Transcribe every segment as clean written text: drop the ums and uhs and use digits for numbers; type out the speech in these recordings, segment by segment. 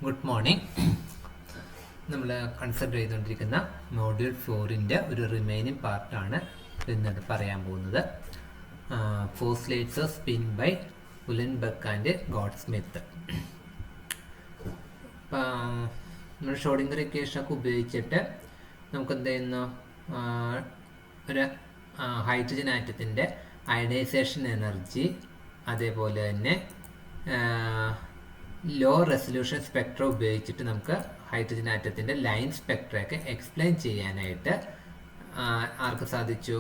Good morning. നമ്മൾ consider ചെയ്തുകൊണ്ടിരിക്കുന്ന module 4-ൻ്റെ ഒരു റിമൈനിങ് പാർട്ടാണ് ഇന്നിട്ട് പറയാൻ പോകുന്നത്. ഫോസ്ലേറ്റ്സ് സ്പിൻ ബൈ ഉലൻബെക്ക് ആൻഡ് ഗോഡ്സ്മിത്ത്. നമ്മൾ ഷ്രോഡിംഗർ ഇക്വേഷനൊക്കെ ഉപയോഗിച്ചിട്ട് നമുക്ക് എന്ത് ചെയ്യുന്നു, ഒരു ഹൈഡ്രജൻ ആറ്റത്തിൻ്റെ അയണൈസേഷൻ എനർജി, അതേപോലെ തന്നെ ലോ റെസൊല്യൂഷൻ സ്പെക്ട്ര ഉപയോഗിച്ചിട്ട് നമുക്ക് ഹൈഡ്രജൻ ആറ്റത്തിൻ്റെ ലൈൻ സ്പെക്ട്രയൊക്കെ എക്സ്പ്ലെയിൻ ചെയ്യാനായിട്ട് ആർക്ക് സാധിച്ചു?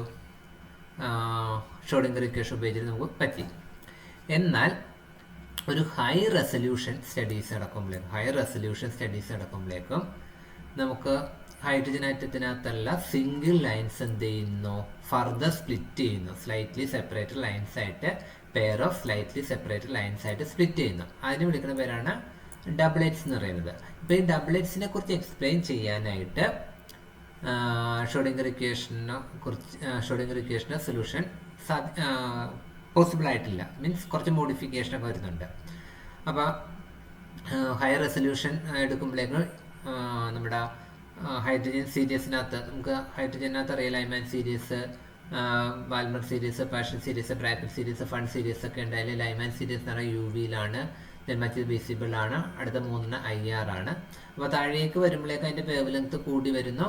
ഷ്രോഡിംഗർ ഇക്വേഷൻ ഉപയോഗിച്ചിട്ട് നമുക്ക് പറ്റി. എന്നാൽ ഒരു ഹൈ റെസൊല്യൂഷൻ സ്റ്റഡീസ് നടക്കുമ്പോഴേക്കും നമുക്ക് ഹൈഡ്രജൻ ആറ്റത്തിനകത്തുള്ള സിംഗിൾ ലൈൻസ് എന്ത് ചെയ്യുന്നു, ഫർദർ സ്പ്ലിറ്റ് ചെയ്യുന്നു. സ്ലൈറ്റ്ലി സെപ്പറേറ്റഡ് ലൈൻസ് ആയിട്ട്, pair of slightly separated lines ആയിട്ട് സ്പ്ലിറ്റ് ചെയ്യുന്നു. അതിന് വിളിക്കുന്ന പേരാണ് ഡബ്ലെറ്റ്സ് എന്ന് പറയുന്നത്. ഇപ്പോൾ ഈ ഡബ്ലെറ്റ്സിനെ കുറിച്ച് എക്സ്പ്ലെയിൻ ചെയ്യാനായിട്ട് ഷ്രോഡിംഗർ ഇക്വേഷന് സൊല്യൂഷൻ പോസിബിൾ ആയിട്ടില്ല. മീൻസ് കുറച്ച് മോഡിഫിക്കേഷനൊക്കെ വരുന്നുണ്ട്. അപ്പോൾ ഹൈ റെസൊല്യൂഷൻ എടുക്കുമ്പോഴേക്കും നമ്മുടെ ഹൈഡ്രജൻ സീരീസിനകത്ത് നമുക്ക് ഹൈഡ്രജനകത്ത് അറിയാം, Lyman series, Balmer series, Paschen series, Brackett series, Pfund series ഒക്കെ ഉണ്ട്. അതിൽ ലൈമാൻ സീരീസ് എന്ന് പറഞ്ഞാൽ UV-യിലാണ്, മറ്റേത് വിസിബിൾ ആണ്, അടുത്ത 3 IR ആണ്. അപ്പോൾ താഴേക്ക് വരുമ്പോഴേക്ക് അതിൻ്റെ വേവ് ലെങ്ത് കൂടി വരുന്നു.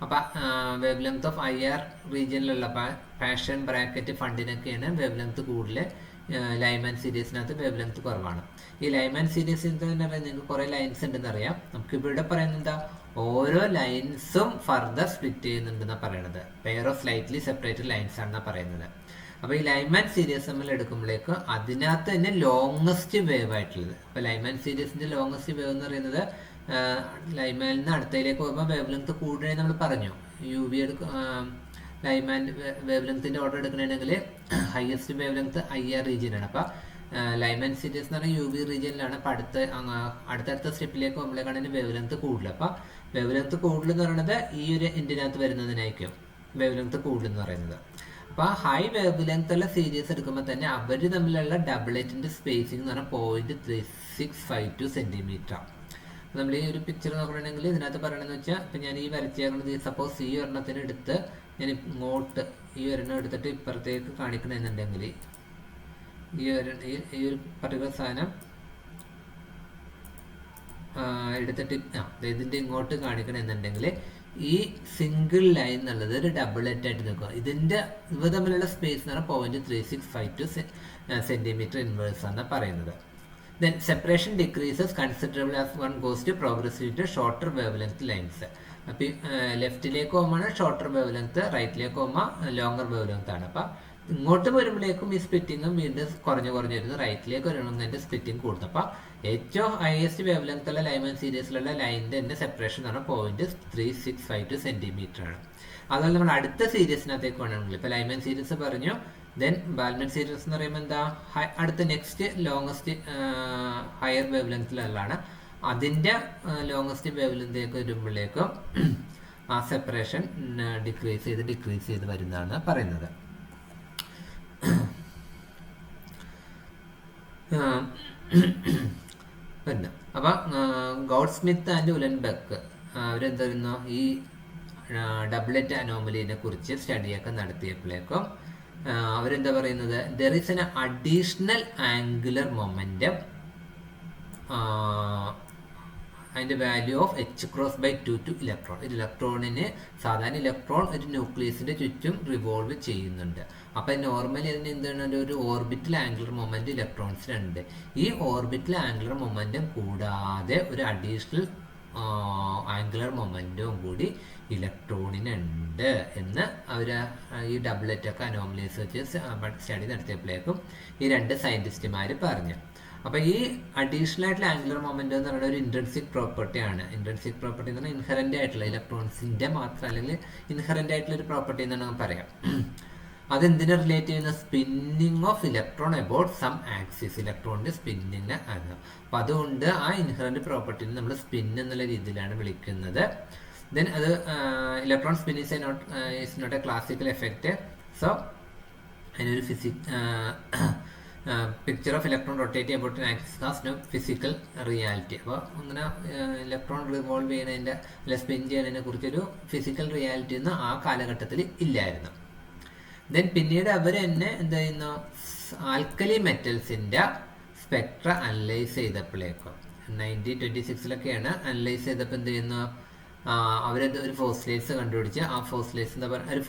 അപ്പോൾ വേവ് ലെങ്ത് ഓഫ് IR റീജിയനിലുള്ള പാഷൻ, ബ്രാക്കറ്റ്, ഫണ്ടിനൊക്കെയാണ് വേവ് ലെങ്ത് കൂടുതൽ. ലൈമാൻ സീരീസിനകത്ത് വേവ് ലെങ്ത് കുറവാണ്. ഈ ലൈമാൻ സീരീസിൽ തന്നെ അറിയാം, നിങ്ങൾക്ക് കുറേ ലൈൻസ് ഉണ്ടെന്ന് അറിയാം. നമുക്ക് ഇവിടെ പറയുന്നത് എന്താ, ഓരോ ലൈൻസും ഫർദർ സ്പ്ലിറ്റ് ചെയ്യുന്നുണ്ടെന്നാണ് പറയണത്. Pair of slightly separated lines ആണെന്നാണ് പറയുന്നത്. അപ്പോൾ ഈ ലൈമാൻ സീരീസ് നമ്മൾ എടുക്കുമ്പോഴേക്ക് അതിനകത്ത് തന്നെ ലോങ്ങസ്റ്റ് വേവ് ആയിട്ടുള്ളത്. അപ്പോൾ ലൈമാൻ സീരീസിന്റെ ലോങ്ങസ്റ്റ് വേവ് എന്ന് പറയുന്നത് ലൈമാനിൽ നിന്ന് അടുത്തയിലേക്ക് പോകുമ്പോൾ വേവ് ലെങ്ത് കൂടുതൽ നമ്മൾ പറഞ്ഞു. UV ലൈമാൻ വേവ് ലെങ്ത്തിന്റെ ഓർഡർ എടുക്കണമെങ്കിൽ ഹയസ്റ്റ് വേവ് ലെങ്ത് IR റീജിയനാണ്. അപ്പോൾ ലൈമാൻ സീരീസ് എന്ന് പറഞ്ഞാൽ UV റീജിയനിലാണ്. അപ്പോൾ അടുത്തടുത്ത സ്റ്റെപ്പിലേക്ക് പോകുമ്പോഴേക്കാണ് അതിന് വേവ് ലെങ്ത് കൂടുതൽ. അപ്പോൾ വേവ് ലെങ്ത് കൂടുതൽ എന്ന് പറയുന്നത് ഈ ഒരു എൻഡിനകത്ത് വരുന്നതിനായിരിക്കും വേവ് ലെങ്ത് കൂടുതൽ എന്ന് പറയുന്നത്. അപ്പോൾ ഹൈ വേവ് ലെങ്ത് ഉള്ള സീരീസ് എടുക്കുമ്പോൾ തന്നെ അവർ തമ്മിലുള്ള ഡബ്ലെറ്റിന്റെ സ്പേസിംഗ് എന്ന് പറഞ്ഞാൽ 0.3652 സെന്റിമീറ്റർ. നമ്മൾ ഈ ഒരു പിക്ചർ നോക്കണമെങ്കിൽ ഇതിനകത്ത് പറയണമെന്ന് വെച്ചാൽ, ഇപ്പം ഞാൻ ഈ വരച്ചേക്കുന്നത് സപ്പോസ് ഈ ഒരെണ്ണത്തിന് എടുത്ത് ഞാൻ ഇങ്ങോട്ട് ഈ ഒരെണ്ണം എടുത്തിട്ട് ഇപ്പുറത്തേക്ക് കാണിക്കണമെന്നുണ്ടെങ്കിൽ ഈ ഒരു പർട്ടിക്കുലർ സാധനം എടുത്തിട്ട് ഇതിൻ്റെ ഇങ്ങോട്ട് കാണിക്കണമെന്നുണ്ടെങ്കിൽ ഈ സിംഗിൾ ലൈൻ എന്നുള്ളത് ഒരു ഡബിളറ്റ് ആയിട്ട് നിൽക്കുക. ഇവ തമ്മിലുള്ള സ്പേസ് എന്ന് പറഞ്ഞാൽ 0.3652 സെന്റിമീറ്റർ ഇൻവേഴ്സ് ആണ് പറയുന്നത്. Then separation decreases considerably as one goes to progressively to shorter wavelength lines. അപ്പോൾ ലെഫ്റ്റിലേക്ക് പോകുമ്പോൾ ഷോർട്ടർ വേവ് ലെങ്ത്, റൈറ്റിലേക്ക് പോകുമ്പോൾ ലോങ്ങർ വേവ് ലെങ്ത് ആണ്. അപ്പം ഇങ്ങോട്ട് വരുമ്പോഴേക്കും ഈ സ്പ്ലിറ്റിങ്ങും വീണ്ടും കുറഞ്ഞു വരുന്നു. റൈറ്റിലേക്ക് വരുന്നതിൻ്റെ സ്പ്ലിറ്റിംഗ് കൂടുന്നു. അപ്പം ഏറ്റവും ഹയസ്റ്റ് വേവ് ലെങ്ത് ഉള്ള ലൈമാൻ സീരീസിലുള്ള ലൈനിൻ്റെ തന്നെ സെപ്പറേഷൻ എന്ന് പറഞ്ഞാൽ 0.3652 സെന്റിമീറ്റർ ആണ്. അതുപോലെ നമ്മൾ അടുത്ത സീരീസിനകത്തേക്ക് വേണമെങ്കിൽ ഇപ്പോൾ ലൈമാൻ സീരീസ് പറഞ്ഞു. ദെൻ ബാൽമൻ സീരീസ് എന്ന് പറയുമ്പോൾ എന്താ, അടുത്ത നെക്സ്റ്റ് ലോങ്ങസ്റ്റ് ഹയർ വേവ് ലെങ്ത്തിലുള്ളതാണ്. അതിൻ്റെ ലോങ്ങസ്റ്റ് വേവ് ലെങ്തിലേക്ക് വരുമ്പോഴേക്കും ആ സെപ്പറേഷൻ ഡിക്രീസ് ചെയ്ത് വരുന്നതാണ് പറയുന്നത്. പിന്നെ അപ്പം ഗോഡ്സ്മിത്ത് ആൻഡ് ഉലൻബെക്ക് അവരെന്ത് പറയുന്നു, ഈ ഡബ്ലെറ്റ് അനോമലിനെ കുറിച്ച് സ്റ്റഡിയൊക്കെ നടത്തിയപ്പോഴേക്കും അവരെന്താ പറയുന്നത്, there is an additional angular momentum, അതിൻ്റെ value of h×2 to electron. ഒരു ഇലക്ട്രോണിന് സാധാരണ ഇലക്ട്രോൺ ഒരു ന്യൂക്ലിയസിന്റെ ചുറ്റും റിവോൾവ് ചെയ്യുന്നുണ്ട്. അപ്പം നോർമലി അതിന് എന്താണ്, ഒരു ഓർബിറ്റൽ ആംഗുലർ മൊമെന്റ് ഇലക്ട്രോൺസിനുണ്ട്. ഈ ഓർബിറ്റൽ ആംഗുലർ മൊമെന്റം കൂടാതെ ഒരു അഡീഷണൽ ആംഗുലർ മൊമെന്റവും കൂടി ഇലക്ട്രോണിനുണ്ട് എന്ന് അവർ ഈ ഡബ്ലെറ്റൊക്കെ അനോമലീസ് വെച്ച് സ്റ്റഡി നടത്തിയപ്പോഴേക്കും ഈ 2 സയന്റിസ്റ്റുമാർ പറഞ്ഞു. അപ്പോൾ ഈ അഡീഷണൽ ആയിട്ടുള്ള ആംഗുലർ മൊമെന്റ് എന്ന് പറയുന്നത് ഒരു ഇൻട്രിൻസിക് പ്രോപ്പർട്ടി ആണ്. ഇൻട്രിൻസിക് പ്രോപ്പർട്ടി എന്ന് പറഞ്ഞാൽ ഇൻഹറന്റ് ആയിട്ടുള്ള ഇലക്ട്രോൺസിന്റെ മാത്രം, അല്ലെങ്കിൽ ഇൻഹറന്റ് ആയിട്ടുള്ള ഒരു പ്രോപ്പർട്ടി എന്നാണ് നമുക്ക് പറയാം. അതെന്തിനെ റിലേറ്റ് ചെയ്യുന്ന, spinning of electron about some axis, ഇലക്ട്രോണിന്റെ സ്പിന്നിങ് ആണ്. അപ്പം അതുകൊണ്ട് ആ ഇൻഹറന്റ് പ്രോപ്പർട്ടിനെ നമ്മൾ സ്പിൻ എന്നുള്ള രീതിയിലാണ് വിളിക്കുന്നത്. ദെൻ അത് electron spin is not a classical effect. So അതിനൊരു picture of electron rotating about an axis has no physical reality. അപ്പോൾ അങ്ങനെ ഇലക്ട്രോൺ റിവോൾവ് ചെയ്യുന്നതിൻ്റെ അല്ലെ സ്പിൻ ചെയ്യുന്നതിനെ കുറിച്ചൊരു ഫിസിക്കൽ റിയാലിറ്റി ഒന്നും ആ കാലഘട്ടത്തിൽ ഇല്ലായിരുന്നു. ദെൻ പിന്നീട് അവർ തന്നെ എന്ത് ചെയ്യുന്നു, ആൽക്കലി മെറ്റൽസിൻ്റെ സ്പെക്ട്ര അനലൈസ് ചെയ്തപ്പോഴേക്കും 1926 അനലൈസ് ചെയ്തപ്പോൾ എന്ത് ചെയ്യുന്നു, അവരെന്ത് ഒരു ഫോസ്ലേറ്റ്സ് കണ്ടുപിടിച്ച് ആ ഫോസ്ലേറ്റ്സ് എന്താ പറയുക, ഒരു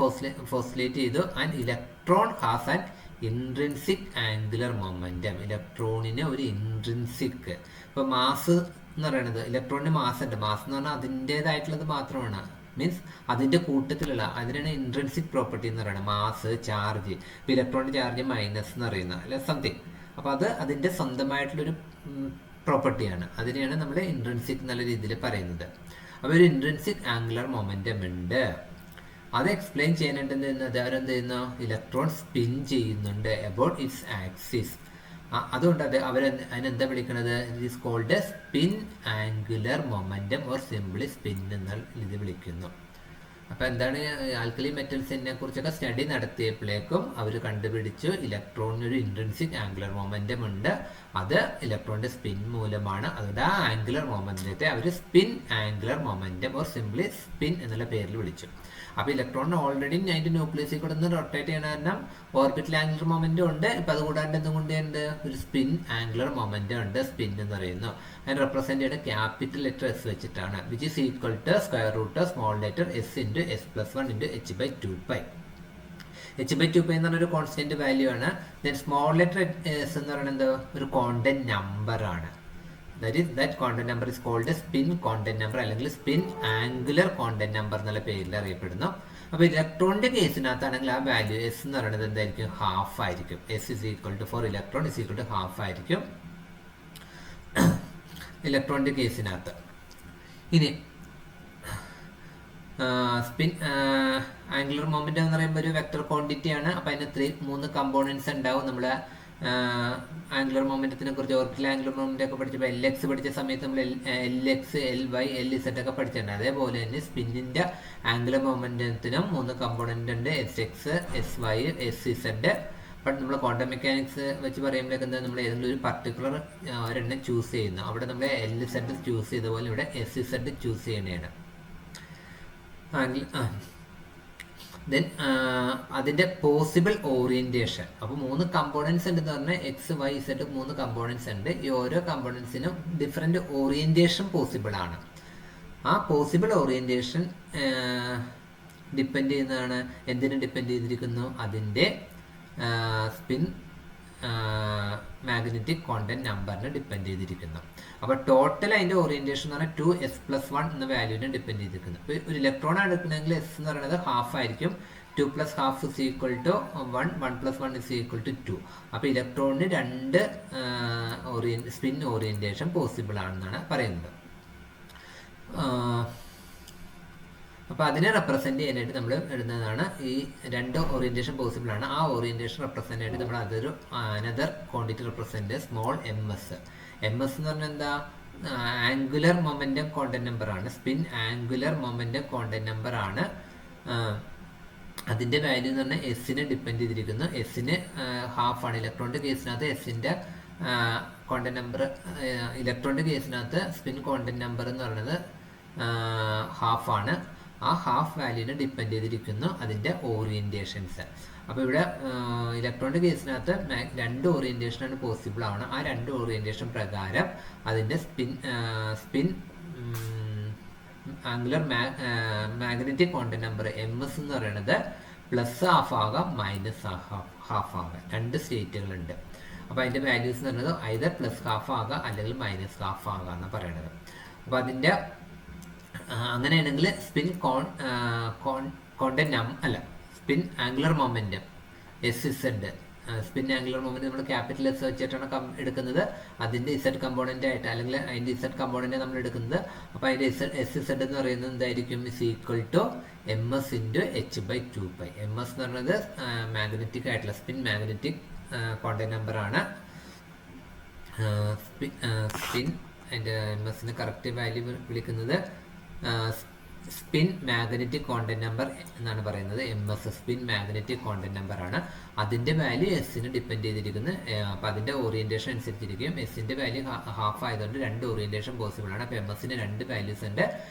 ഫോസ്ലേറ്റ് ചെയ്തു. And electron has an intrinsic angular momentum. ഇലക്ട്രോണിന് ഒരു ഇൻട്രിൻസിക്, ഇപ്പോൾ മാസ് എന്ന് പറയുന്നത് ഇലക്ട്രോണിന് മാസ് ഉണ്ട്. മാസ് എന്ന് പറഞ്ഞാൽ അതിൻ്റേതായിട്ടുള്ളത് മാത്രമാണ്, മീൻസ് അതിൻ്റെ കൂട്ടത്തിലുള്ള, അതിനാണ് ഇൻട്രിൻസിക് പ്രോപ്പർട്ടി എന്ന് പറയുന്നത്. മാസ്, ചാർജ്, ഇപ്പോൾ ഇലക്ട്രോണിൻ്റെ ചാർജ് മൈനസ് എന്ന് പറയുന്നത് അല്ലെ സംതിങ്. അപ്പോൾ അത് അതിൻ്റെ സ്വന്തമായിട്ടുള്ളൊരു പ്രോപ്പർട്ടിയാണ്. അതിനെയാണ് നമ്മൾ ഇൻട്രിൻസിക് എന്നുള്ള രീതിയിൽ പറയുന്നത്. അപ്പോൾ ഒരു ഇൻട്രിൻസിക് ആംഗുലർ മൊമെൻറ്റം ഉണ്ട്. അത് എക്സ്പ്ലെയിൻ ചെയ്യാനായിട്ട് അവരെന്ത് ചെയ്യുന്നു, ഇലക്ട്രോൺ സ്പിൻ ചെയ്യുന്നുണ്ട് അബൌട്ട് ഇറ്റ്സ് ആക്സിസ്. അതുകൊണ്ട് അതിനെന്താ വിളിക്കുന്നത്, it is called spin angular momentum or simply spin എന്ന ഇത് വിളിക്കുന്നു. അപ്പോൾ എന്താണ്, ആൽക്കലി മെറ്റൽസിനെ കുറിച്ചൊക്കെ സ്റ്റഡി നടത്തിയപ്പോഴേക്കും അവർ കണ്ടുപിടിച്ചു ഇലക്ട്രോണിന് ഒരു ഇൻട്രിൻസിക് ആംഗുലർ മൊമെൻറ്റം ഉണ്ട്. അത് ഇലക്ട്രോണിൻ്റെ സ്പിൻ മൂലമാണ്. അതുകൊണ്ട് ആ ആംഗുലർ മൊമെൻറ്റത്തെ അവർ spin angular momentum or simply spin എന്നുള്ള പേരിൽ വിളിച്ചു. അപ്പോൾ ഇലക്ട്രോണിന് ഓൾറെഡി അതിൻ്റെ ന്യൂക്ലിയസിൽ കൂടെ ഒന്ന് റൊട്ടേറ്റ് ചെയ്യണ കാരണം ഓർബിറ്റൽ ആംഗുലർ മൊമെൻറ്റം ഉണ്ട്. ഇപ്പം അതുകൂടാണ്ട് എന്തും കൊണ്ടുണ്ട്, ഒരു സ്പിൻ ആംഗുലർ മൊമെൻറ്റം ഉണ്ട്, സ്പിൻ എന്ന് പറയുന്നു. അതിന് റെപ്രസെൻ്റ് ചെയ്യുന്നത് ക്യാപിറ്റൽ ലെറ്റർ എസ് വെച്ചിട്ടാണ്, which is equal to square root small letter S into S plus 1 into h/2π. h/2π എന്ന് പറഞ്ഞൊരു കോൺസ്റ്റന്റ് വാല്യൂ ആണ്. ദെൻ സ്മോൾ ലെറ്റർ എസ് എന്ന് പറയുന്നത് ഒരു കോണ്ടന്റ് നമ്പർ ആണ്. that content number is called spin content number അല്ലെങ്കിൽ spin angular content number എന്നുള്ള പേരിൽ അറിയപ്പെടുന്നു. അപ്പോൾ ഇലക്ട്രോണിന്റെ കേസിനകത്താണെങ്കിൽ ആ വാല്യൂ എസ് എന്ന് പറയുന്നത് എന്തായിരിക്കും, ഹാഫ് ആയിരിക്കും. S is equal to for electron is equal to half ആയിരിക്കും ഇലക്ട്രോണിന്റെ കേസിനകത്ത്. ഇനി സ്പിൻ ആംഗുലർ മൊമെന്റ് എന്ന് പറയുമ്പോൾ ഒരു വെക്ടർ ക്വാണ്ടിറ്റി ആണ്. അപ്പോൾ അതിന് 3 കമ്പോണൻസ് ഉണ്ടാവും. നമ്മുടെ ആംഗുലർ മൊമെന്റത്തിനെ കുറിച്ച് ഓർബിറ്റൽ ആംഗുലർ മൊമെന്റ് ഒക്കെ പഠിച്ചപ്പോൾ LX പഠിച്ച സമയത്ത് നമ്മൾ LX, LY, LZ ഒക്കെ പഠിച്ചിട്ടുണ്ട്. അതേപോലെ തന്നെ സ്പിന്നിന്റെ ആംഗുലർ മൊമെന്റത്തിനും 3 കമ്പോണന്റ് ഉണ്ട്, SX, SY, SZ. ബട്ട് നമ്മൾ ക്വാണ്ടം മെക്കാനിക്സ് വെച്ച് പറയുമ്പോഴേക്ക് എന്താ, നമ്മൾ ഏതെങ്കിലും ഒരു പർട്ടിക്കുലർ ഒരെണ്ണം ചൂസ് ചെയ്യുന്നു. അവിടെ നമ്മൾ LZ ചൂസ് ചെയ്ത പോലെ ഇവിടെ SZ ചൂസ് ചെയ്യണതാണ്. ദെൻ അതിൻ്റെ പോസിബിൾ ഓറിയൻറ്റേഷൻ. അപ്പോൾ 3 കമ്പോണൻസ് ഉണ്ടെന്ന് പറഞ്ഞാൽ XYZ 3 കമ്പോണൻസ് ഉണ്ട്. ഈ ഓരോ കമ്പോണൻസിനും ഡിഫറെൻറ്റ് ഓറിയൻറ്റേഷൻ പോസിബിൾ ആണ്. ആ പോസിബിൾ ഓറിയൻറ്റേഷൻ ഡിപ്പെൻഡ് ചെയ്യുന്നതാണ്, എന്തിനു ഡിപ്പെൻഡ് ചെയ്തിരിക്കുന്നു, അതിൻ്റെ സ്പിൻ മാഗ്നറ്റിക് കോണ്ടന്റ് നമ്പറിനെ ഡിപ്പെൻഡ് ചെയ്തിരിക്കുന്നു. അപ്പോൾ ടോട്ടൽ അതിൻ്റെ ഓറിയൻറ്റേഷൻ എന്ന് പറഞ്ഞാൽ 2s+1 എന്ന വാല്യൂവിനെ ഡിപ്പെൻഡ് ചെയ്തിരിക്കുന്നു. ഇപ്പോൾ ഒരു ഇലക്ട്രോൺ എടുക്കണമെങ്കിൽ എസ് എന്ന് പറയുന്നത് ഹാഫ് ആയിരിക്കും. 2 + ½ is equal to 1, 1 + 1 is equal to 2. അപ്പോൾ ഇലക്ട്രോണിന് 2 സ്പിൻ ഓറിയൻറ്റേഷൻ പോസിബിൾ ആണെന്നാണ് പറയുന്നത്. അപ്പോൾ അതിനെ റെപ്രസെൻറ്റ് ചെയ്യാനായിട്ട് നമ്മൾ എഴുതുന്നതാണ് ഈ 2 ഓറിയൻറ്റേഷൻ പോസിബിൾ ആണ്. ആ ഓറിയൻറ്റേഷൻ റെപ്രസെൻ്റ് ആയിട്ട് നമ്മൾ അതൊരു another quantity represent small MS. MS എന്ന് പറഞ്ഞാൽ എന്താ, ആംഗുലർ മൊമെൻറ്റം കോണ്ടന്റ് നമ്പർ ആണ്. Spin angular momentum quantum number ആണ്. അതിൻ്റെ വാല്യൂ എന്ന് പറഞ്ഞാൽ എസ്സിനെ ഡിപ്പെൻഡ് ചെയ്തിരിക്കുന്നു. എസ്സിന് ഹാഫാണ്. ഇലക്ട്രോണിൻ്റെ കേസിനകത്ത് എസ്സിൻ്റെ കോണ്ടന്റ് നമ്പർ, ഇലക്ട്രോണിൻ്റെ കേസിനകത്ത് സ്പിൻ കോണ്ടന്റ് നമ്പർ എന്ന് പറയുന്നത് ഹാഫാണ്. ആ ഹാഫ് വാല്യൂവിനെ ഡിപ്പെൻഡ് ചെയ്തിരിക്കുന്നു അതിൻ്റെ ഓറിയൻറ്റേഷൻസ്. അപ്പോൾ ഇവിടെ ഇലക്ട്രോണിൻ്റെ കേസിനകത്ത് 2 ഓറിയൻറ്റേഷനാണ് പോസിബിൾ ആണ്. ആ 2 ഓറിയൻറ്റേഷൻ പ്രകാരം അതിൻ്റെ spin angular magnetic content number MS എന്ന് പറയുന്നത് +½ ആകാം, -½ ആകാം. 2 സ്റ്റേറ്റുകളുണ്ട്. അപ്പോൾ അതിൻ്റെ വാല്യൂസ് എന്ന് പറയുന്നത് ഐദർ +½ ആകാം അല്ലെങ്കിൽ -½ ആകാം എന്ന് പറയുന്നത്. അപ്പോൾ അതിൻ്റെ അങ്ങനെയാണെങ്കിൽ സ്പിൻ കോണ്ടന്റ് അല്ല, spin angular momentum SZ, spin angular momentum നമ്മൾ ക്യാപിറ്റൽ S വെച്ചിട്ടാണ് എടുക്കുന്നത്. അതിൻ്റെ Z കമ്പോണൻ്റ് ആയിട്ട് അല്ലെങ്കിൽ അതിൻ്റെ Z കമ്പോണൻ്റ് നമ്മൾ എടുക്കുന്നത്. അപ്പോൾ അതിൻ്റെ SZ എന്ന് പറയുന്നത് എന്തായിരിക്കും, is equal to MS into h/2π. MS എന്ന് പറയുന്നത് മാഗ്നറ്റിക് ആയിട്ടുള്ള സ്പിൻ മാഗ്നറ്റിക് കോണ്ടന്റ് നമ്പർ ആണ്. സ്പിൻ അതിൻ്റെ MSന് കറക്റ്റ് വാല്യൂ വിളിക്കുന്നത് സ്പിൻ മാഗ്നറ്റിക് കോണ്ടന്റ് നമ്പർ എന്നാണ് പറയുന്നത്. MS spin magnetic content number ആണ്. അതിന്റെ വാല്യൂ എസിന് ഡിപ്പെൻഡ് ചെയ്തിരിക്കുന്നത്. അപ്പോൾ അതിന്റെ ഓറിയന്റേഷൻ അനുസരിച്ചിരിക്കും. എസിന്റെ വാല്യൂ ഹാഫ് ആയതുകൊണ്ട് രണ്ട് ഓറിയന്റേഷൻ പോസിബിൾ ആണ്. അപ്പോൾ MSന് രണ്ട് വാല്യൂസ് ഉണ്ട്,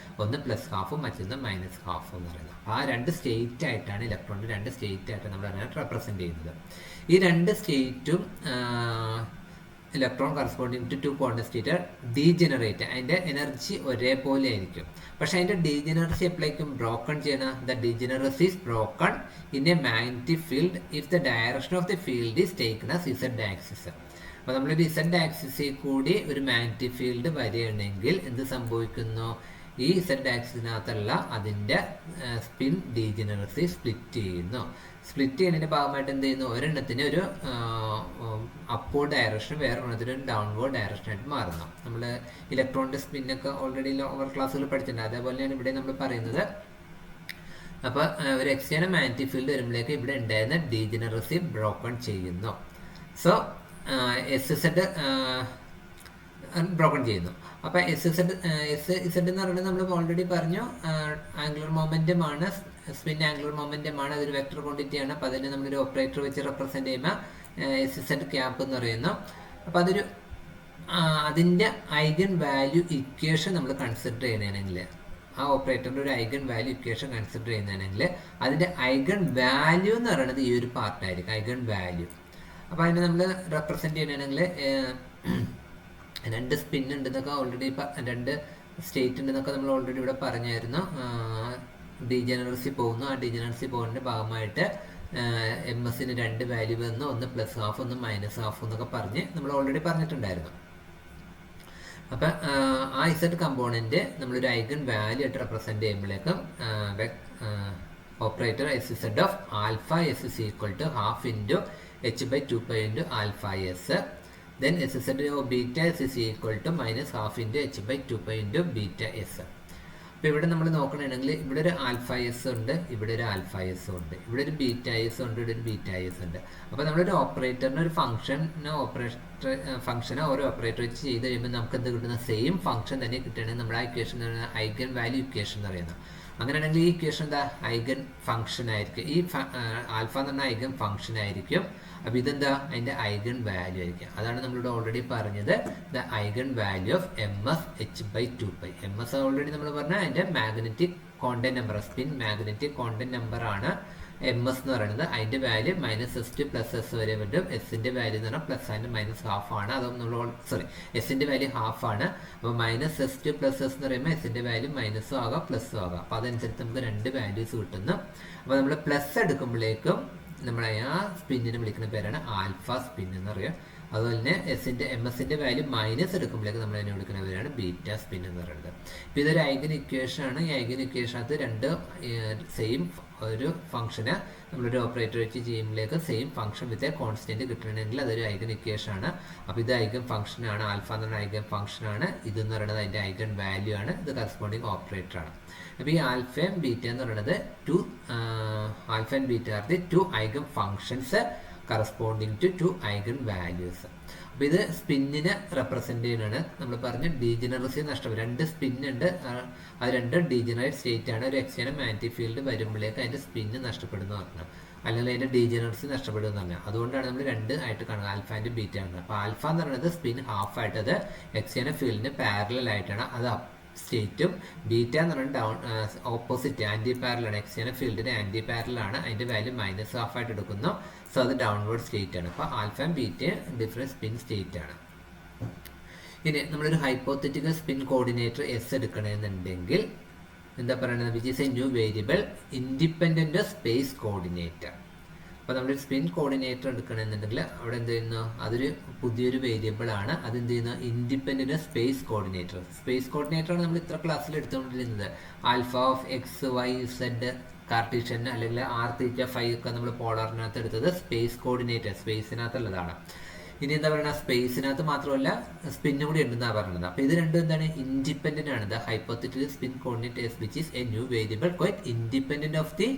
ഒന്ന് പ്ലസ് ഹാഫും മറ്റൊന്ന് മൈനസ് ഹാഫും എന്ന് പറയുന്നത്. അപ്പോൾ ആ രണ്ട് സ്റ്റേറ്റ് ആയിട്ടാണ് ഇലക്ട്രോണിന്റെ രണ്ട് സ്റ്റേറ്റ് ആയിട്ട് നമ്മൾ അതിനെ റെപ്രസെന്റ് ചെയ്യുന്നത്. ഈ രണ്ട് സ്റ്റേറ്റും electron corresponding to quantum state degenerate, അതിൻ്റെ എനർജി ഒരേപോലെ ആയിരിക്കും. പക്ഷെ അതിൻ്റെ ഡീജനറസി എപ്പോഴേക്കും ബ്രോക്കൺ ചെയ്യണം? The degeneracy is broken in a magnetic field if the direction of the field is taken as Z axis. അപ്പോൾ നമ്മളൊരു ഇസഡ് ആക്സിസിൽ കൂടി ഒരു മാഗ്നറ്റിക് ഫീൽഡ് വരികയാണെങ്കിൽ എന്ത് സംഭവിക്കുന്നു? ഈ ഇസഡ് ആക്സിസിനകത്തുള്ള അതിൻ്റെ സ്പിൻ ഡീജനറസി സ്പ്ലിറ്റ് ചെയ്യുന്നു. സ്പ്ലിറ്റ് ചെയ്യുന്നതിൻ്റെ ഭാഗമായിട്ട് എന്ത് ചെയ്യുന്നു? ഒരെണ്ണത്തിന് ഒരു അപ്വേർഡ് ഡയറക്ഷൻ, വേറെ ഒരെണ്ണത്തിന് ഒരു ഡൗൺവേർഡ് ഡയറക്ഷനായിട്ട് മാറുന്നു. നമ്മൾ ഇലക്ട്രോണിൻ്റെ സ്പിന്നൊക്കെ ഓൾറെഡി ലോവർ ക്ലാസ്സുകൾ പഠിച്ചിട്ടുണ്ട്. അതേപോലെയാണ് ഇവിടെ നമ്മൾ പറയുന്നത്. അപ്പോൾ ഒരു എക്സ്റ്റേണൽ മാഗ്നറ്റിക് ഫീൽഡ് വരുമ്പോഴേക്ക് ഇവിടെ ഉണ്ടായിരുന്ന ഡീജനറസി ബ്രോക്കൺ ചെയ്യുന്നു. സോ SZ ബ്രോക്കൺ ചെയ്യുന്നു. അപ്പോൾ SZ എന്ന് പറയുന്നത് നമ്മൾ ഓൾറെഡി പറഞ്ഞു, ആംഗുലർ മൊമെൻറ്റം ആണ്, സ്പിൻ ആംഗുലർ മൊമെൻറ്റം ആണ്, അതൊരു വെക്ടർ ക്വാണ്ടിറ്റിയാണ്. അപ്പോൾ അതിനെ നമ്മളൊരു ഓപ്പറേറ്റർ വെച്ച് റെപ്രസെൻറ്റ് ചെയ്യുമ്പോൾ SZ ക്യാപ്പ് എന്ന് പറയുന്നു. അപ്പോൾ അതൊരു അതിൻ്റെ ഐഗൺ വാല്യൂ ഇക്വേഷൻ നമ്മൾ കൺസിഡർ ചെയ്യുന്നതാണെങ്കിൽ, ആ ഓപ്പറേറ്ററിൻ്റെ ഒരു ഐഗൺ വാല്യൂ ഇക്വേഷൻ കൺസിഡർ ചെയ്യുന്നതാണെങ്കിൽ അതിൻ്റെ ഐഗൺ വാല്യൂ എന്ന് പറയുന്നത് ഈ ഒരു പാർട്ടായിരിക്കും, ഐഗൺ വാല്യൂ. അപ്പോൾ അതിനെ നമ്മൾ റെപ്രസെൻറ്റ് ചെയ്യണമെങ്കിൽ രണ്ട് സ്പിൻ ഉണ്ടെന്നൊക്കെ ഓൾറെഡി, രണ്ട് സ്റ്റേറ്റ് ഉണ്ടെന്നൊക്കെ നമ്മൾ ഓൾറെഡി ഇവിടെ പറഞ്ഞായിരുന്നു. ഡീജനറസി പോകുന്നു. ആ ഡീജനറസി പോകുന്നതിൻ്റെ ഭാഗമായിട്ട് MSന് രണ്ട് വാല്യൂ വന്നു, ഒന്ന് പ്ലസ് ഹാഫ് ഒന്ന് മൈനസ് ഹാഫ് എന്നൊക്കെ പറഞ്ഞ് നമ്മൾ ഓൾറെഡി പറഞ്ഞിട്ടുണ്ടായിരുന്നു. അപ്പം ആ ഇസഡ് കമ്പോണൻറ്റ് നമ്മളൊരു ഐഗൺ വാല്യൂ ആയിട്ട് റെപ്രസെൻറ്റ് ചെയ്യുമ്പോഴേക്കും operator SZ of alpha S is equal to half into h/2π into alpha s. Then SZ of beta S is equal to minus half into h/2π into beta s. അപ്പോൾ ഇവിടെ നമ്മൾ നോക്കണമെങ്കിൽ ഇവിടെ ഒരു alpha S ഉണ്ട്, ഇവിടെ ഒരു alpha S ഉണ്ട്, ഇവിടെ ഒരു ബീറ്റ എസ് ഉണ്ട്, ഇവിടെ ഒരു ബീറ്റ എസ് ഉണ്ട്. അപ്പോൾ നമ്മളൊരു ഓപ്പറേറ്ററിന് ഒരു ഫംഗ്ഷനെ ഓരോ ഓപ്പറേറ്റർ വെച്ച് ചെയ്ത് കഴിയുമ്പോൾ നമുക്ക് എന്ത് കിട്ടുന്ന സെയിം ഫംഗ്ഷൻ തന്നെ കിട്ടുകയാണെങ്കിൽ നമ്മുടെ ആ ഇക്വേഷൻ ഐഗൻ വാല്യൂ ഇക്വേഷൻ എന്ന് പറയുന്നത്. അങ്ങനെയാണെങ്കിൽ ഈ ഇക്വേഷൻ എന്താ? ഐഗൻ ഫംഗ്ഷൻ ആയിരിക്കും. ഈ ആൽഫ എന്ന് പറഞ്ഞാൽ ഐഗൻ ഫംഗ്ഷൻ ആയിരിക്കും. അപ്പോൾ ഇതെന്താ? അതിൻ്റെ ഐഗൺ വാല്യൂ ആയിരിക്കും. അതാണ് നമ്മളിവിടെ ഓൾറെഡി പറഞ്ഞത്, the eigen value of MS h/2π. MS already നമ്മൾ പറഞ്ഞാൽ അതിൻ്റെ magnetic content number, spin magnetic content number ആണ് MS എന്ന് പറയുന്നത്. അതിൻ്റെ വാല്യൂ -s to +s വരെ വരും. എസിൻ്റെ വാല്യൂ എന്ന് പറഞ്ഞാൽ പ്ലസ് ആൻഡ് മൈനസ് ഹാഫ് ആണ്. അതും നമ്മൾ എസിൻ്റെ വാല്യൂ ഹാഫ് ആണ്. അപ്പോൾ -s to +s എന്ന് പറയുമ്പോൾ എസിൻ്റെ വാല്യൂ മൈനസും ആകാം പ്ലസ്സും ആകാം. അപ്പോൾ അതനുസരിച്ച് നമുക്ക് രണ്ട് വാല്യൂസ് കിട്ടുന്നു. അപ്പോൾ നമ്മൾ പ്ലസ് എടുക്കുമ്പോഴേക്കും നമ്മളെ ആ സ്പിന്നിനെ വിളിക്കുന്ന പേരാണ് ആൽഫ സ്പിൻ എന്ന് പറയുക. അതുപോലെ തന്നെ MSൻ്റെ വാല്യൂ മൈനസ് എടുക്കുമ്പോഴേക്ക് നമ്മൾ അതിനെ വിളിക്കുന്ന പേരാണ് ബീറ്റ സ്പിൻ എന്ന് പറയുന്നത്. ഇപ്പോൾ ഇതൊരു ഐഗൻ ഇക്വേഷൻ ആണ്. ഈ ഐഗൻ ഇക്വേഷനകത്ത് രണ്ട് സെയിം ഒരു ഫംഗ്ഷന് നമ്മളൊരു ഓപ്പറേറ്റർ വെച്ച് ചെയ്യുമ്പോഴേക്ക് same function with a constant കിട്ടണമെങ്കിൽ അതൊരു ഐഗൻ ഇക്വേഷൻ ആണ്. അപ്പോൾ ഇത് ഐഗൻ ഫംഗ്ഷൻ ആണ്, ആൽഫ എന്ന് പറയുന്ന ഐഗൻ ഫംഗ്ഷൻ ആണ്, ഇതെന്ന് പറയുന്നത് അതിൻ്റെ ഐഗൻ വാല്യൂ ആണ്, ഇത് കറസ്പോണ്ടിങ് ഓപ്പറേറ്റർ ആണ്. അപ്പോൾ ഈ ആൽഫയും ബീറ്റ എന്ന് പറയുന്നത് alpha and beta are the two eigen functions corresponding to two eigen values. അപ്പോൾ ഇത് സ്പിന്നിനെ റെപ്രസെൻറ്റ് ചെയ്യുന്നതാണ്. നമ്മൾ പറഞ്ഞ ഡീജനറസി നഷ്ടപ്പെടും. രണ്ട് സ്പിന്നുണ്ട്, അത് രണ്ടും ഡീജനറേറ്റ് സ്റ്റേറ്റ് ആണ്. ഒരു എക്സ്റ്റേണൽ മാഗ്നറ്റിക് ഫീൽഡ് വരുമ്പോഴേക്ക് അതിൻ്റെ സ്പിന്ന് നഷ്ടപ്പെടുന്നു പറഞ്ഞു, അല്ലെങ്കിൽ അതിൻ്റെ ഡീജനറസി നഷ്ടപ്പെടും എന്ന് പറഞ്ഞാൽ. അതുകൊണ്ടാണ് നമ്മൾ രണ്ട് ആയിട്ട് കാണുന്നത്, ആൽഫ ആൻഡ് ബീറ്റ ആണ്. അപ്പോൾ ആൽഫ എന്ന് പറയുന്നത് സ്പിൻ ഹാഫ് ആയിട്ട് അത് എക്സ്റ്റേണൽ ഫീൽഡിന് പാരലൽ ആയിട്ടാണ് അത് സ്റ്റേറ്റും. ബീറ്റ എന്ന് പറയുന്നത് ഓപ്പോസിറ്റ് ആൻറ്റി പാരലാണ്, എക്സ്റ്റേണൽ ഫീൽഡിന് ആൻറ്റി പാരലാണ്, അതിൻ്റെ വാല്യൂ മൈനസ് ഹാഫ് ആയിട്ട് എടുക്കുന്നു. സോ അത് ഡൗൺവേർഡ് സ്റ്റേറ്റ് ആണ്. അപ്പോൾ alpha and beta different spin state ആണ്. ഇനി നമ്മളൊരു ഹൈപ്പോത്തറ്റിക്കൽ സ്പിൻ കോർഡിനേറ്റർ S എടുക്കണമെന്നുണ്ടെങ്കിൽ എന്താ പറയുന്നത്? Which is a new variable independent of space coordinator. അപ്പോൾ നമ്മളൊരു സ്പിൻ കോർഡിനേറ്റർ എടുക്കണമെന്നുണ്ടെങ്കിൽ അവിടെ എന്ത് ചെയ്യുന്നു? അതൊരു പുതിയൊരു വേരിയബിൾ ആണ്. അതെന്ത് ചെയ്യുന്നു? Independent of space coordinator. Space coordinator ആണ് നമ്മൾ ഇത്ര ക്ലാസ്സിൽ എടുത്തുകൊണ്ടിരുന്നത്. Alpha of XY Z Cartesian അല്ലെങ്കിൽ r, θ, ഒക്കെ നമ്മൾ പോളറിനകത്ത് എടുത്തത് സ്പേസ് കോർഡിനേറ്റർ, സ്പേസിനകത്തുള്ളതാണ്. ഇനി എന്താ പറയുക? സ്പേസിനകത്ത് മാത്രമല്ല സ്പിന്നും കൂടി ഉണ്ടെന്നാണ് പറയുന്നത്. അപ്പോൾ ഇത് രണ്ടും എന്താണ്? ഇൻഡിപെൻഡൻ്റ് ആണ്. The hypothetical spin coordinate S which is a new variable quite independent of the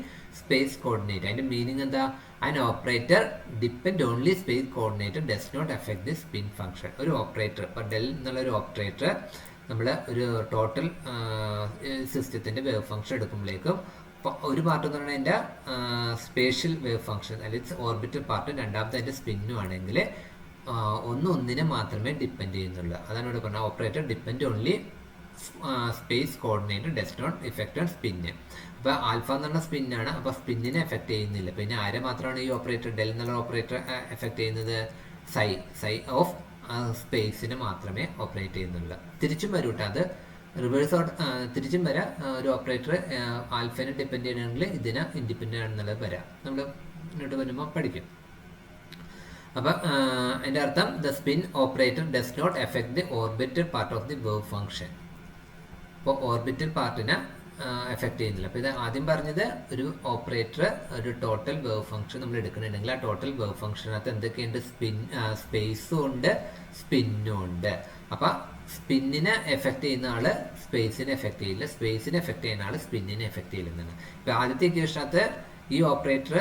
space coordinate. അതിൻ്റെ മീനിങ് എന്താ? An operator depend only space coordinator does not affect the spin function. ഒരു ഓപ്പറേറ്റർ, ഇപ്പോൾ del എന്നുള്ള ഒരു operator നമ്മൾ ഒരു total സിസ്റ്റത്തിൻ്റെ wave function എടുക്കുമ്പോഴേക്കും ഒരു പാർട്ട് എന്ന് പറഞ്ഞാൽ അതിൻ്റെ സ്പേഷ്യൽ വേവ് ഫംഗ്ഷൻ അല്ലെങ്കിൽ ഓർബിറ്റൽ പാർട്ടും രണ്ടാമത്തെ അതിൻ്റെ സ്പിന്നും ആണെങ്കിൽ ഒന്നിനെ മാത്രമേ ഡിപ്പെൻഡ് ചെയ്യുന്നുള്ളൂ. അതാണ് ഇവിടെ പറഞ്ഞത് operator depend only space coordinate does not effect on spin. അപ്പോൾ ആൽഫ എന്ന് പറഞ്ഞ സ്പിന്നാണ്, അപ്പോൾ സ്പിന്നിനെ എഫക്റ്റ് ചെയ്യുന്നില്ല. പിന്നെ ആരെ മാത്രമാണ് ഈ ഓപ്പറേറ്റർ ഡെൽ എന്നുള്ള ഓപ്പറേറ്റർ എഫക്റ്റ് ചെയ്യുന്നത്? സൈ ഓഫ് സ്പേസിന് മാത്രമേ ഓപ്പറേറ്റ് ചെയ്യുന്നുള്ളൂ. തിരിച്ചും വരും കേട്ടോ, അത് റിവേഴ്സ് തിരിച്ചും വരാം. ഒരു ഓപ്പറേറ്റർ ആൽഫനെ ഡിപ്പെൻഡ് ചെയ്യണമെങ്കിൽ ഇതിന് ഇൻഡിപെൻഡൻ്റ് ആണെന്നുള്ളത് വരാം. നമ്മൾ ഇങ്ങോട്ട് വരുമ്പോൾ പഠിക്കും. അപ്പം അതിൻ്റെ അർത്ഥം the spin operator does not effect the orbital part of the wave function. അപ്പോൾ ഓർബിറ്റൽ പാർട്ടിനെ എഫക്റ്റ് ചെയ്യുന്നില്ല. അപ്പോൾ ഇത് ആദ്യം പറഞ്ഞത് ഒരു ഓപ്പറേറ്റർ ഒരു ടോട്ടൽ വേവ് ഫംഗ്ഷൻ നമ്മൾ എടുക്കണമെങ്കിൽ ആ ടോട്ടൽ വേവ് ഫംഗ്ഷനകത്ത് എന്തൊക്കെയുണ്ട്? സ്പേസും ഉണ്ട്, സ്പിന്നും ഉണ്ട്. അപ്പം സ്പിന്നിനെ എഫക്റ്റ് ചെയ്യുന്ന ആള് സ്പേസിനെ എഫക്റ്റ് ചെയ്യില്ല, സ്പേസിനെ എഫക്റ്റ് ചെയ്യുന്ന ആള് സ്പിന്നിനെ എഫക്റ്റ് ചെയ്യില്ലെന്നാണ്. ഇപ്പം ആദ്യത്തെ ഇക്വേഷനകത്ത് ഈ ഓപ്പറേറ്റർ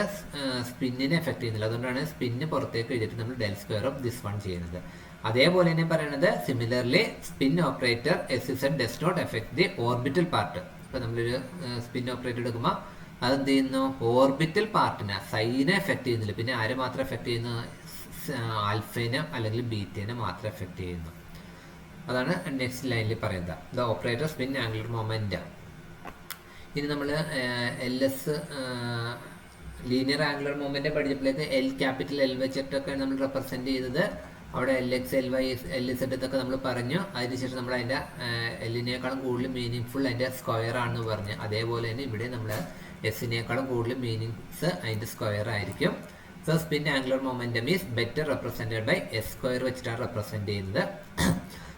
സ്പിന്നിനെ എഫക്റ്റ് ചെയ്യുന്നില്ല, അതുകൊണ്ടാണ് സ്പിന്ന് പുറത്തേക്ക് എഴുതിയിട്ട് നമ്മൾ del square of this one ചെയ്യുന്നത്. അതേപോലെ തന്നെ പറയുന്നത് similarly spin operator S Z does not effect the orbital part. ഇപ്പം നമ്മളൊരു സ്പിൻ ഓപ്പറേറ്റർ എടുക്കുമ്പോൾ അതെന്ത് ചെയ്യുന്നു? ഓർബിറ്റൽ പാർട്ടിനെ സൈനെ എഫക്ട് ചെയ്യുന്നില്ല. പിന്നെ ആരെ മാത്രം എഫക്ട് ചെയ്യുന്നു? ആൽഫേനെ അല്ലെങ്കിൽ ബീറ്റേനെ മാത്രം എഫക്ട് ചെയ്യുന്നു. അതാണ് നെക്സ്റ്റ് ലൈനിൽ പറയുന്നത് the operator spin angular moment. ഇനി നമ്മൾ LS ലീനിയർ ആംഗുലർ മൊമെന്റ് പഠിച്ചപ്പോഴേക്ക് ക്യാപിറ്റൽ L വെച്ചിട്ടൊക്കെ നമ്മൾ റെപ്രസെന്റ് ചെയ്തത്. അവിടെ LX, LY, LZ എന്നൊക്കെ നമ്മൾ പറഞ്ഞു. അതിനുശേഷം നമ്മൾ അതിൻ്റെ എല്ലിനേക്കാളും കൂടുതൽ മീനിങ് ഫുൾ അതിൻ്റെ സ്ക്വയർ ആണെന്ന് പറഞ്ഞു. അതേപോലെ തന്നെ ഇവിടെ നമ്മൾ എസ്സിനേക്കാളും കൂടുതൽ മീനിങ്സ് അതിൻ്റെ സ്ക്വയർ ആയിരിക്കും. So spin angular momentum is better represented by S square വെച്ചിട്ടാണ് റെപ്രസെൻറ്റ് ചെയ്യുന്നത്.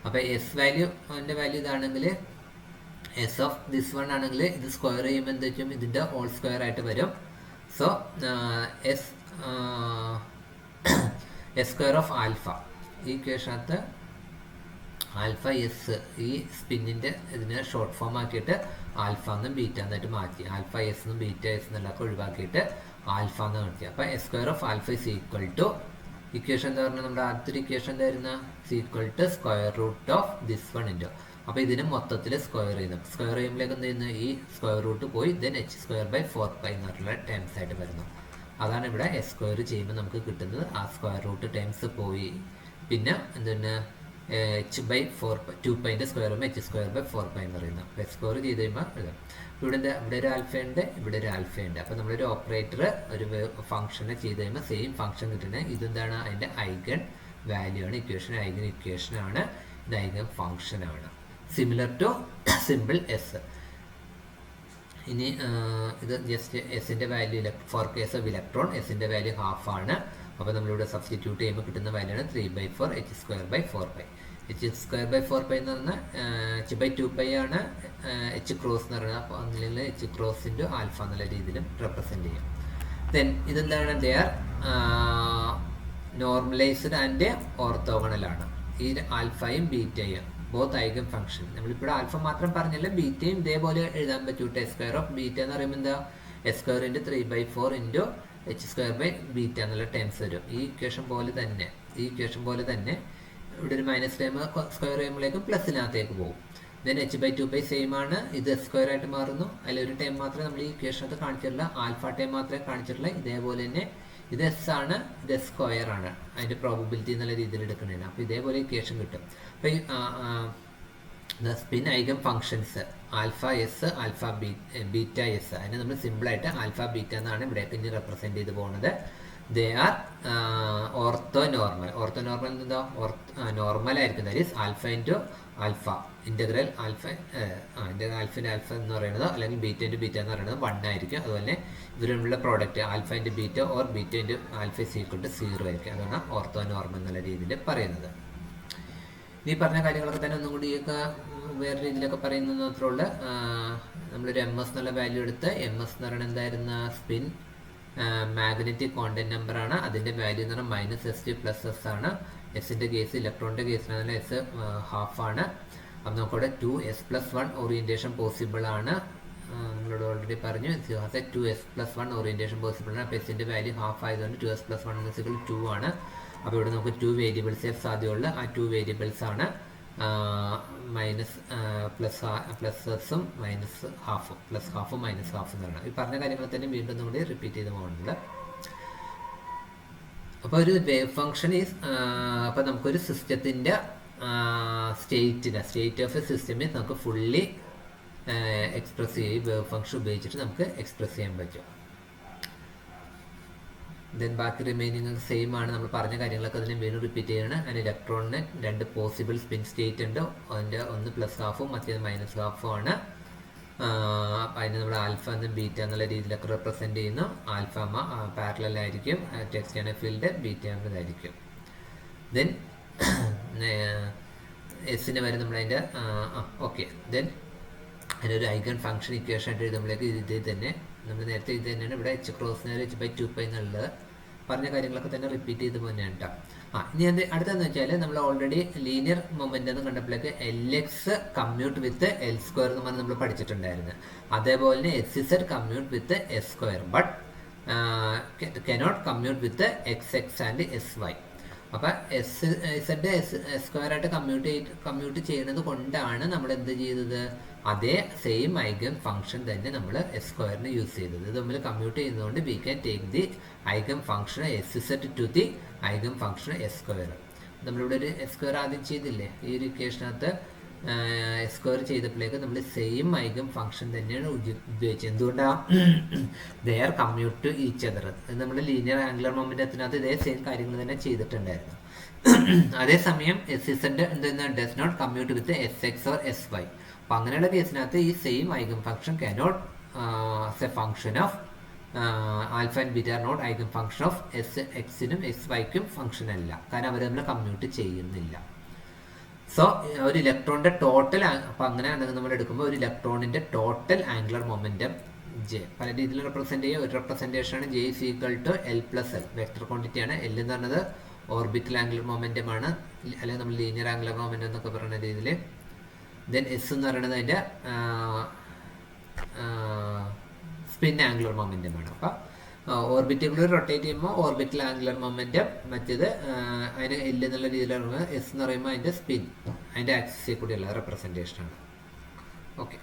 അപ്പോൾ എസ് വാല്യൂൻ്റെ വാല്യൂ ഇതാണെങ്കിൽ എസ് ഓഫ് ദിസ് വൺ ആണെങ്കിൽ ഇത് സ്ക്വയർ ചെയ്യുമ്പോൾ എന്ത് വെച്ചും ഇതിൻ്റെ ഹോൾ സ്ക്വയർ ആയിട്ട് വരും. So S square of alpha, ഈ കേസിനകത്ത് ആൽഫ എസ് ഈ സ്പിന്നിൻ്റെ ഇതിനെ ഷോർട്ട് ഫോം ആക്കിയിട്ട് ആൽഫ എന്നും ബീറ്റ എന്നായിട്ട് മാറ്റി. ആൽഫ എസ് എന്നും ബീറ്റ എസ് എന്നുള്ളതൊക്കെ ഒഴിവാക്കിയിട്ട് ആൽഫ എന്ന് മാറ്റി. അപ്പോൾ S square of alpha is equal to equation എന്താ പറഞ്ഞാൽ നമ്മുടെ ആദ്യത്തെ ഇക്വേഷൻ എന്തായിരുന്നു? Equal to square root of this one into. അപ്പോൾ ഇതിന് മൊത്തത്തിൽ സ്ക്വയർ ചെയ്യുന്നു. സ്ക്വയർ ചെയ്യുമ്പോഴേക്ക് എന്ത് ചെയ്യുന്നു? ഈ സ്ക്വയർ റൂട്ട് പോയി ദെൻ h സ്ക്വയർ ബൈ 4π എന്ന് പറഞ്ഞിട്ടുള്ള ടേംസ് ആയിട്ട് വരുന്നു. അതാണ് ഇവിടെ എസ് സ്ക്വയർ ചെയ്യുമ്പോൾ നമുക്ക് കിട്ടുന്നത്. ആ സ്ക്വയർ റൂട്ട് ടേംസ് പോയി. പിന്നെ എന്താണ് h/2π square h square by 4π എന്ന് പറയുന്നത്. അപ്പോൾ എസ് സ്ക്വയർ ചെയ്ത് കഴിയുമ്പോൾ ഇവിടെ ഒരു ആൽഫ ഉണ്ട്, ഇവിടെ ഒരു ആൽഫ ഉണ്ട്. അപ്പോൾ നമ്മളൊരു ഓപ്പറേറ്റർ ഒരു ഫംഗ്ഷനെ ചെയ്ത് കഴിയുമ്പോൾ സെയിം ഫംഗ്ഷൻ കിട്ടുന്നത്. ഇതെന്താണ്? അതിൻ്റെ ഐഗൺ വാല്യൂ ആണ്. ഐഗൺ ഇക്വേഷനാണ്. ഇത് ഐഗൺ ഫംഗ്ഷനാണ്. Similar to simple S. ഇനി ഇത് ജസ്റ്റ് എസിൻ്റെ value for case of electron എസിൻ്റെ വാല്യൂ ഹാഫ് ആണ്. അപ്പോൾ നമ്മളിവിടെ സബ്സ്റ്റിറ്റ്യൂട്ട് ചെയ്യുമ്പോൾ കിട്ടുന്ന വാല്യൂ ആണ് 3/4 h square by 4π. h square by 4π എന്ന് പറഞ്ഞാൽ h/2π ആണ് h ക്രോസ് എന്ന് പറയുന്നത്. അപ്പോൾ അതിൽ h ക്രോസ് ഇൻറ്റു ആൽഫ എന്നുള്ള രീതിയിലും റെപ്രസെൻറ്റ് ചെയ്യും. ദെൻ ഇതെന്താണ്? ദേ ആർ നോർമലൈസ്ഡ് ആൻഡ് ഓർത്തോഗണലാണ്. ഈ ആൽഫയും ബീറ്റയും ബോത്ത് ഐഗൺ ഫംഗ്ഷൻ. നമ്മളിപ്പോൾ ആൽഫ മാത്രം പറഞ്ഞല്ല, ബീറ്റയും ഇതേപോലെ എഴുതാൻ പറ്റൂ. എസ് സ്ക്വയർ ഓഫ് ബീറ്റ എന്ന് പറയുമ്പോൾ എന്താ? S square into 3/4 into h square by beta എന്നുള്ള ടേംസ് വരും. ഈ ഇക്വേഷൻ പോലെ തന്നെ ഇവിടെ ഒരു മൈനസ് ടൈം സ്ക്വയർ ചെയ്യുമ്പോഴേക്കും പ്ലസിനകത്തേക്ക് പോകും. ദെൻ h/2π സെയിം ആണ്. ഇത് എസ് സ്ക്വയർ ആയിട്ട് മാറുന്നു. അതിലൊരു ടൈം മാത്രമേ നമ്മൾ ഈ ഇക്വേഷനകത്ത് കാണിച്ചിട്ടുള്ള, ആൽഫ ടൈം മാത്രമേ കാണിച്ചിട്ടുള്ള. ഇതേപോലെ തന്നെ ഇത് എസ് ആണ്, ഇത് എസ് സ്ക്വയർ ആണ്. അതിൻ്റെ പ്രോബബിലിറ്റി എന്നുള്ള രീതിയിൽ എടുക്കുന്നതാണ്. അപ്പോൾ ഇതേപോലെ ഇക്വേഷൻ കിട്ടും. അപ്പോൾ the spin eigen functions alpha s alpha beta s അതിനെ നമ്മൾ സിമ്പിളായിട്ട് ആൽഫ ബീറ്റ എന്നാണ് ഇവിടെ പിന്നെ റെപ്രസെൻറ്റ് ചെയ്ത് പോകുന്നത്. They are orthonormal. ഓർത്തോനോർമൽ എന്താ? നോർമൽ ആയിരിക്കും. That is alpha into alpha integral alpha ആൽഫിൻ്റെ ആൽഫ എന്ന് പറയുന്നത് അല്ലെങ്കിൽ ബീറ്റ ഇൻറ്റു ബീറ്റ എന്ന് പറയുന്നത് 1 ആയിരിക്കും. അതുപോലെ ഇവരുള്ള product alpha into beta or beta into alpha is equal to 0 ആയിരിക്കും. അതാണ് ഓർത്തോനോർമൽ എന്നുള്ള രീതിയിൽ പറയുന്നത്. ഈ പറഞ്ഞ കാര്യങ്ങളൊക്കെ തന്നെ ഒന്നും കൂടിയൊക്കെ വേറെ രീതിയിലൊക്കെ പറയുന്നത് മാത്രമേ ഉള്ളൂ. നമ്മളൊരു MS എന്നുള്ള വാല്യൂ എടുത്ത് MS എന്ന് പറയുന്നത് എന്തായിരുന്ന സ്പിൻ മാഗ്നറ്റിക് കോണ്ടന്റ് നമ്പറാണ്. അതിൻ്റെ വാല്യൂ എന്ന് പറഞ്ഞാൽ -ST+S ആണ്. എസിൻ്റെ കേസ് ഇലക്ട്രോണിൻ്റെ കേസിനാണെങ്കിൽ S ഹാഫ് ആണ്. അപ്പം നമുക്കവിടെ 2s+1 ഓറിയൻറ്റേഷൻ പോസിബിൾ ആണ്. നമ്മളോട് ഓൾറെഡി പറഞ്ഞു 2s+1 ഓറിയൻറ്റേഷൻ പോസിബിൾ ആണ്. അപ്പോൾ എസിൻ്റെ വാല്യൂ ഹാഫ് ആയതുകൊണ്ട് 2s+1 2 ആണ്. അപ്പോൾ ഇവിടെ നമുക്ക് 2 വേരിയബിൾസേ സാധ്യമുള്ളൂ. ആ 2 വേരിയബിൾസ് ആണ് മൈനസ് പ്ലസ് എസും മൈനസ് ഹാഫും, പ്ലസ് ഹാഫും മൈനസ് ഹാഫും എന്ന് പറയുന്നത്. ഈ പറഞ്ഞ കാര്യങ്ങൾ തന്നെ വീണ്ടും കൂടി റിപ്പീറ്റ് ചെയ്ത് പോകുന്നുണ്ട്. അപ്പോൾ ഒരു വേവ് ഫംഗ്ഷൻ ഈസ്, അപ്പോൾ നമുക്കൊരു സിസ്റ്റത്തിൻ്റെ സ്റ്റേറ്റ് ഓഫ് എ സിസ്റ്റമിൽ നമുക്ക് ഫുള്ളി എക്സ്പ്രസ് ചെയ്യും. വേവ് ഫംഗ്ഷൻ ഉപയോഗിച്ചിട്ട് നമുക്ക് എക്സ്പ്രസ് ചെയ്യാൻ പറ്റും. ദെൻ ബാക്കി റിമൈനിങ് സെയിം ആണ്, നമ്മൾ പറഞ്ഞ കാര്യങ്ങളൊക്കെ അതിനെ വീണ്ടും റിപ്പീറ്റ് ചെയ്യണം. അതിന് ഇലക്ട്രോണിന് 2 പോസിബിൾ സ്പിൻ സ്റ്റേറ്റ് ഉണ്ട്. അതിൻ്റെ ഒന്ന് പ്ലസ് ഹാഫും മറ്റേത് മൈനസ് ഹാഫും ആണ്. അതിന് നമ്മൾ ആൽഫ എന്നും ബീറ്റ എന്നുള്ള രീതിയിലൊക്കെ റെപ്രസെൻറ്റ് ചെയ്യുന്നു. ആൽഫ പാരലൽ ആയിരിക്കും എക്സ്റ്റേണൽ ഫീൽഡ്, ബീറ്റ എന്നതായിരിക്കും. ദെൻ എസിന് വരെ നമ്മളതിൻ്റെ ഓക്കെ. ദെൻ അതിനൊരു ഐഗൺ ഫംഗ്ഷൻ ഇക്വേഷൻ ആയിട്ട് എഴുതുമ്പോഴേക്ക് ഇത് തന്നെ നമ്മൾ നേരത്തെ ഇത് തന്നെയാണ് ഇവിടെ h ക്രോസ് h/2π എന്നുള്ളത് പറഞ്ഞ കാര്യങ്ങളൊക്കെ തന്നെ റിപ്പീറ്റ് ചെയ്ത് തന്നെയാണ് കേട്ടോ. ഇനി അടുത്തെന്ന് വെച്ചാൽ നമ്മൾ ഓൾറെഡി ലീനിയർ മൊമെൻ്റ് എന്ന് കണ്ടപ്പോഴേക്ക് LX കമ്മ്യൂട്ട് വിത്ത് L² എന്ന് പറഞ്ഞ് നമ്മൾ പഠിച്ചിട്ടുണ്ടായിരുന്നു. അതേപോലെ തന്നെ SZ commute with S², but cannot commute with XX and SY. അപ്പം S² ആയിട്ട് കമ്മ്യൂട്ട് ചെയ്യുന്നത് കൊണ്ടാണ് നമ്മൾ എന്ത് ചെയ്തത്, അതേ സെയിം ഐഗൺ ഫംഗ്ഷൻ തന്നെ നമ്മൾ S² യൂസ് ചെയ്തത്. ഇത് നമ്മൾ കമ്മ്യൂട്ട് ചെയ്യുന്നതുകൊണ്ട് we can take the eigen function SZ to the eigen function S². നമ്മളിവിടെ ഒരു S² ആദ്യം ചെയ്തില്ലേ ഈ ഒരു ഇക്വേഷനകത്ത്, S² ചെയ്തപ്പോഴേക്ക് നമ്മൾ സെയിം ഐഗൺ ഫംഗ്ഷൻ തന്നെയാണ് ഉപയോഗിച്ചത്. എന്തുകൊണ്ടാണ്, they are commute to each other. നമ്മൾ ലീനിയർ ആംഗുലർ മൊമെന്റത്തിനകത്ത് ഇതേ സെയിം കാര്യങ്ങൾ തന്നെ ചെയ്തിട്ടുണ്ടായിരുന്നു. അതേസമയം SZ എന്തെന്ന് does not commute with SX or SY. അപ്പം അങ്ങനെയുള്ള കേസിനകത്ത് ഈ same eigenfunction cannot a function of alpha and beta are not eigenfunction of SXനും SYക്കും ഫംഗ്ഷൻ അല്ല, കാരണം അവർ നമ്മൾ കമ്മ്യൂട്ട് ചെയ്യുന്നില്ല. സോ ഒരു ഇലക്ട്രോണിന്റെ ടോട്ടൽ, അപ്പം അങ്ങനെയാണെങ്കിൽ നമ്മൾ എടുക്കുമ്പോൾ ഒരു ഇലക്ട്രോണിന്റെ ടോട്ടൽ ആംഗുലർ മൊമെന്റം J പല രീതിയിൽ റെപ്രസെന്റ് ചെയ്യുക. ഒരു റെപ്രസെന്റേഷൻ ആണ് J = L+L, വെക്ടർ ക്വാണ്ടിറ്റിയാണ്. L എന്ന് പറഞ്ഞത് ഓർബിറ്റൽ ആംഗുലർ മൊമെന്റം ആണ്, അല്ലെങ്കിൽ നമ്മൾ ലീനിയർ ആംഗുലർ മൊമെന്റം എന്നൊക്കെ പറയുന്ന രീതിയിൽ. ദെൻ എസ് എന്ന് പറയുന്നത് അതിൻ്റെ സ്പിൻ ആംഗുലർ മൊമെന്റം ആണ്. അപ്പം ഓർബിറ്റുകൾ റൊട്ടേറ്റ് ചെയ്യുമ്പോൾ ഓർബിറ്റൽ ആംഗുലർ മൊമെന്റം, മറ്റേത് അതിന് L എന്നുള്ള രീതിയിലാണ്. S എന്ന് പറയുമ്പോൾ അതിൻ്റെ സ്പിൻ, അതിൻ്റെ ആക്സിസിൽ കൂടിയുള്ള റെപ്രസെൻറ്റേഷനാണ്. ഓക്കെ.